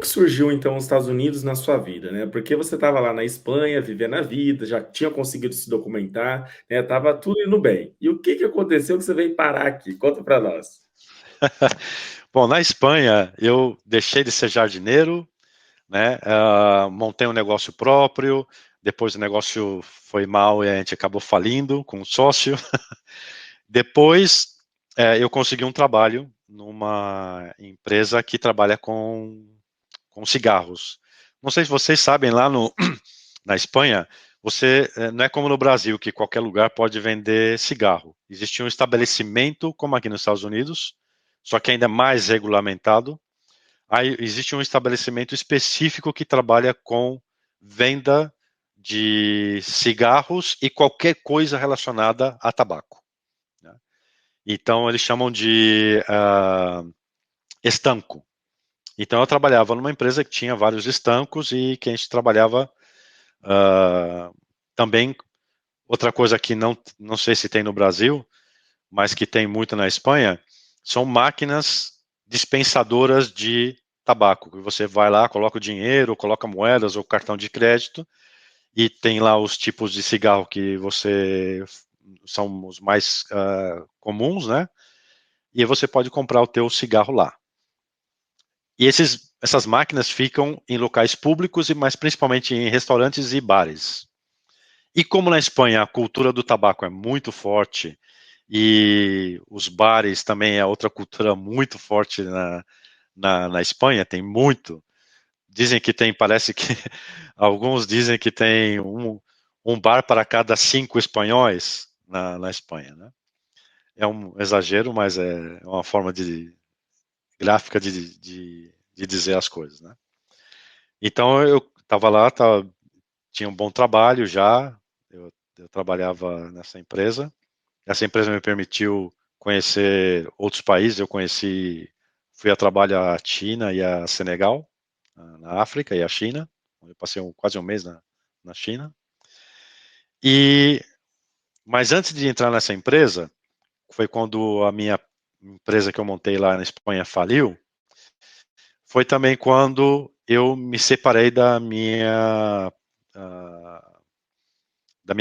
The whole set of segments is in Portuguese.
que surgiu então os Estados Unidos na sua vida, né? Porque você estava lá na Espanha, vivendo a vida, já tinha conseguido se documentar, né? Tava tudo indo bem. E o que que aconteceu que você veio parar aqui? Conta para nós. Bom, na Espanha, eu deixei de ser jardineiro, né? Montei um negócio próprio. Depois o negócio foi mal e a gente acabou falindo com um sócio. Depois, eu consegui um trabalho numa empresa que trabalha com cigarros. Não sei se vocês sabem, lá no, na Espanha, você não é como no Brasil, que qualquer lugar pode vender cigarro. Existe um estabelecimento, como aqui nos Estados Unidos, só que ainda mais regulamentado. Aí existe um estabelecimento específico que trabalha com venda de cigarros e qualquer coisa relacionada a tabaco, né? Então eles chamam de estanco. Então eu trabalhava numa empresa que tinha vários estancos e que a gente trabalhava também. Outra coisa que não sei se tem no Brasil, mas que tem muito na Espanha, são máquinas dispensadoras de tabaco. Você vai lá, coloca o dinheiro, coloca moedas ou cartão de crédito, e tem lá os tipos de cigarro que você são os mais comuns, né? E você pode comprar o teu cigarro lá. E essas máquinas ficam em locais públicos, mas principalmente em restaurantes e bares. E como na Espanha a cultura do tabaco é muito forte, e os bares também é outra cultura muito forte na Espanha, tem muito. Dizem que tem, parece que alguns dizem que tem um bar para cada 5 espanhóis na Espanha, né? É um exagero, mas é uma forma gráfica de dizer as coisas, né? Então eu estava lá, tinha um bom trabalho já, eu trabalhava nessa empresa. Essa empresa me permitiu conhecer outros países. Fui a trabalho à China e a Senegal, na África e a China. Eu passei quase um mês na China. Mas antes de entrar nessa empresa, foi quando a minha empresa que eu montei lá na Espanha faliu. Foi também quando eu me separei da minha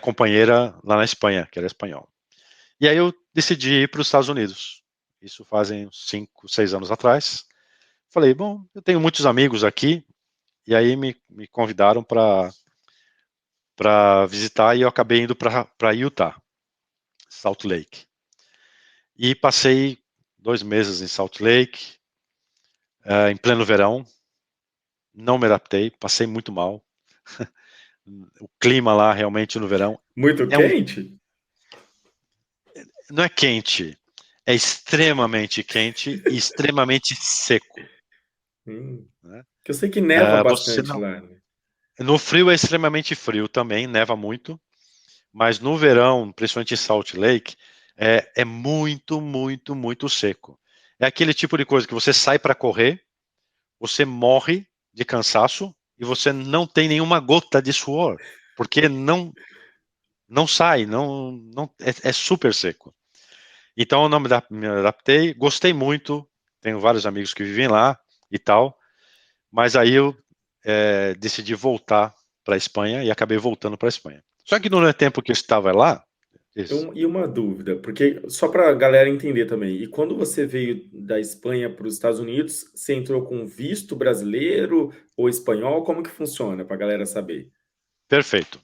companheira lá na Espanha, que era espanhola. E aí eu decidi ir para os Estados Unidos. Isso fazem 5, 6 anos atrás. Falei, bom, eu tenho muitos amigos aqui, e aí me convidaram para visitar, e eu acabei indo para Utah, Salt Lake. E passei 2 meses em Salt Lake, em pleno verão. Não me adaptei, passei muito mal. O clima lá, realmente, no verão, Muito é um, quente? não é quente, é extremamente quente e extremamente seco, Hum. né? Que eu sei que neva Você bastante não. lá, né? No frio é extremamente frio também, neva muito, mas no verão, principalmente em Salt Lake, é muito, muito, muito seco. É aquele tipo de coisa que você sai para correr, você morre de cansaço e você não tem nenhuma gota de suor, porque não sai, não é super seco. Então eu não me adaptei, gostei muito, tenho vários amigos que vivem lá e tal, mas aí eu decidi voltar para a Espanha e acabei voltando para a Espanha. Só que no tempo que eu estava lá, isso. E uma dúvida, porque só para a galera entender também, e quando você veio da Espanha para os Estados Unidos, você entrou com visto brasileiro ou espanhol? Como que funciona para a galera saber? Perfeito.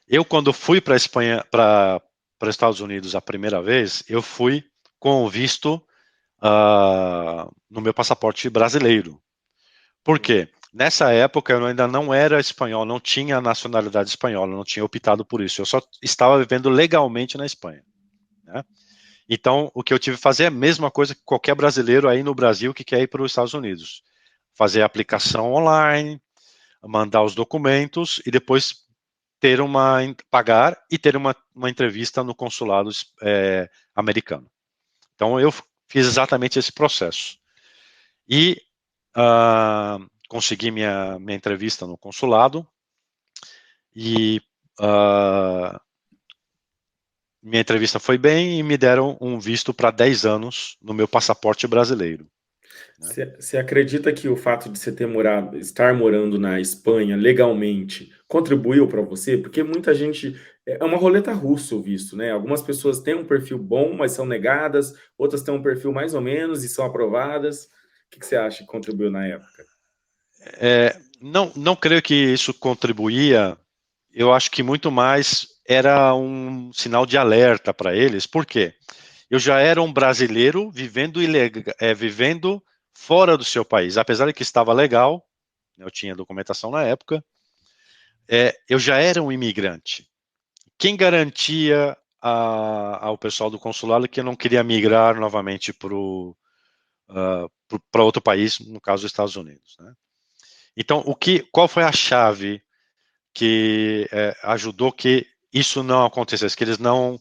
Eu, quando fui para a Espanha, para os Estados Unidos a primeira vez, eu fui com o visto no meu passaporte brasileiro. Por quê? Nessa época eu ainda não era espanhol, não tinha nacionalidade espanhola, não tinha optado por isso. Eu só estava vivendo legalmente na Espanha, né? Então, o que eu tive que fazer é a mesma coisa que qualquer brasileiro aí no Brasil que quer ir para os Estados Unidos. Fazer a aplicação online, mandar os documentos e depois pagar e ter uma entrevista no consulado americano. Então eu fiz exatamente esse processo. E consegui minha entrevista no consulado e uh, minha entrevista foi bem e me deram um visto para 10 anos no meu passaporte brasileiro. né? Você acredita que o fato de você ter morado, estar morando na Espanha legalmente contribuiu para você? Porque muita gente é uma roleta russa o visto, né? Algumas pessoas têm um perfil bom, mas são negadas, outras têm um perfil mais ou menos e são aprovadas. O que você acha que contribuiu na época? Não creio que isso contribuía. Eu acho que muito mais era um sinal de alerta para eles. Por quê? Eu já era um brasileiro vivendo fora do seu país, apesar de que estava legal, eu tinha documentação na época, eu já era um imigrante. Quem garantia ao pessoal do consulado que eu não queria migrar novamente para outro país, no caso dos Estados Unidos, né? Então, qual foi a chave que ajudou que isso não acontecesse, que eles uh,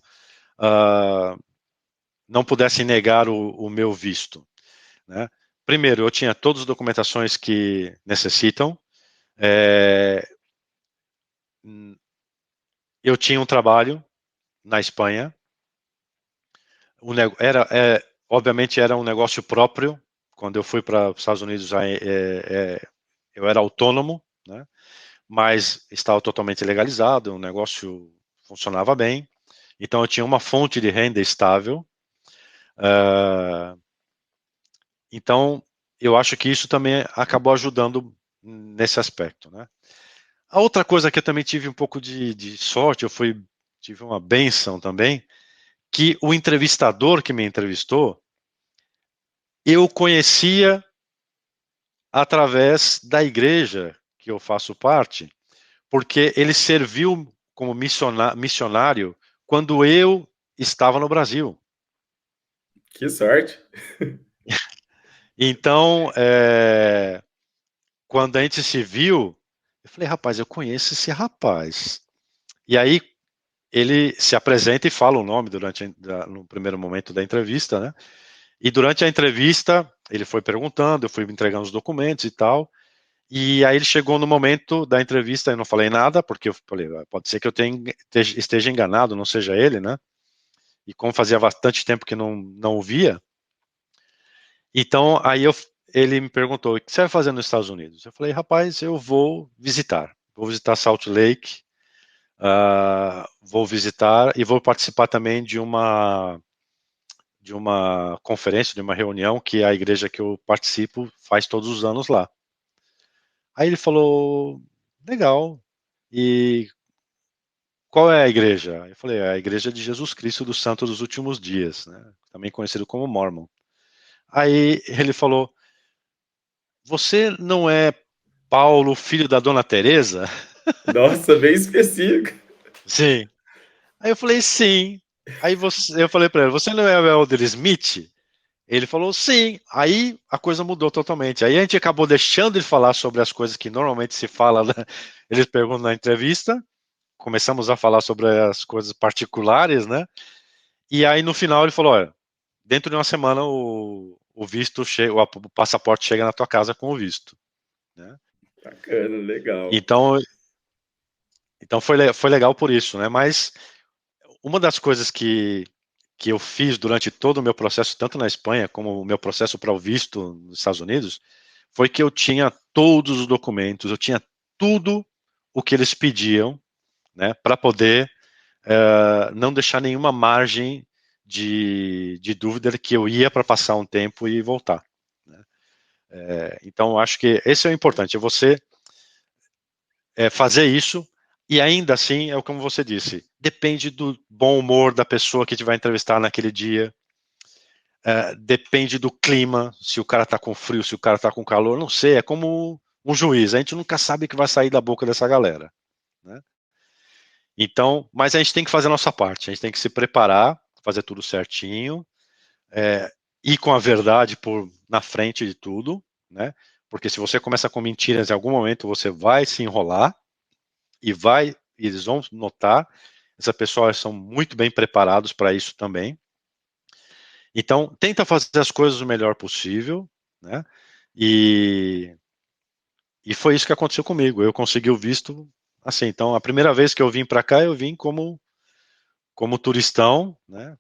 não pudessem negar o meu visto, né? Primeiro, eu tinha todas as documentações que necessitam, é, eu tinha um trabalho na Espanha, obviamente era um negócio próprio. Quando eu fui para os Estados Unidos, eu era autônomo, né? Mas estava totalmente legalizado, o negócio funcionava bem, então eu tinha uma fonte de renda estável. Então, eu acho que isso também acabou ajudando nesse aspecto, né? A outra coisa que eu também tive um pouco de sorte, tive uma benção também, que o entrevistador que me entrevistou, eu conhecia através da igreja que eu faço parte, porque ele serviu como missionário quando eu estava no Brasil. Que sorte! Então, quando a gente se viu, eu falei, rapaz, eu conheço esse rapaz. E aí ele se apresenta e fala o nome no primeiro momento da entrevista, né? E durante a entrevista, ele foi perguntando, eu fui entregando os documentos e tal. E aí ele chegou no momento da entrevista, eu não falei nada, porque eu falei, pode ser que esteja enganado, não seja ele, né? E como fazia bastante tempo que não o via, então ele me perguntou, o que você vai fazer nos Estados Unidos? Eu falei, rapaz, eu vou visitar Salt Lake, vou visitar e vou participar também de uma conferência, de uma reunião que a igreja que eu participo faz todos os anos lá. Aí ele falou, legal, e qual é a igreja? Eu falei, é a igreja de Jesus Cristo dos Santos dos Últimos Dias, né? Também conhecido como Mormon. Aí ele falou, você não é Paulo, filho da Dona Teresa? Nossa, bem específico. Sim. Aí eu falei, sim. Eu falei para ele, você não é o Elder Smith? Ele falou, sim. Aí a coisa mudou totalmente. Aí a gente acabou deixando de falar sobre as coisas que normalmente se fala, né? Eles perguntam na entrevista. Começamos a falar sobre as coisas particulares, né? E aí no final ele falou, olha, dentro de uma semana o visto chega, o passaporte chega na tua casa com o visto, né? Bacana, legal. Então foi legal por isso, né? Mas uma das coisas que eu fiz durante todo o meu processo, tanto na Espanha como o meu processo para o visto nos Estados Unidos, foi que eu tinha todos os documentos, eu tinha tudo o que eles pediam, né, para poder não deixar nenhuma margem de dúvida de que eu ia para passar um tempo e voltar, né? Então, acho que esse é o importante, é você fazer isso, e ainda assim, é como você disse, depende do bom humor da pessoa que te vai entrevistar naquele dia, depende do clima, se o cara está com frio, se o cara está com calor, não sei, é como um juiz, a gente nunca sabe o que vai sair da boca dessa galera, né? Então, mas a gente tem que fazer a nossa parte, a gente tem que se preparar, fazer tudo certinho, ir com a verdade na frente de tudo, né? Porque se você começa com mentiras, em algum momento você vai se enrolar eles vão notar. Essas pessoas são muito bem preparados para isso também. Então, tenta fazer as coisas o melhor possível, né? E, e foi isso que aconteceu comigo. Eu consegui o visto assim. Então, a primeira vez que eu vim para cá, eu vim como turistão, né?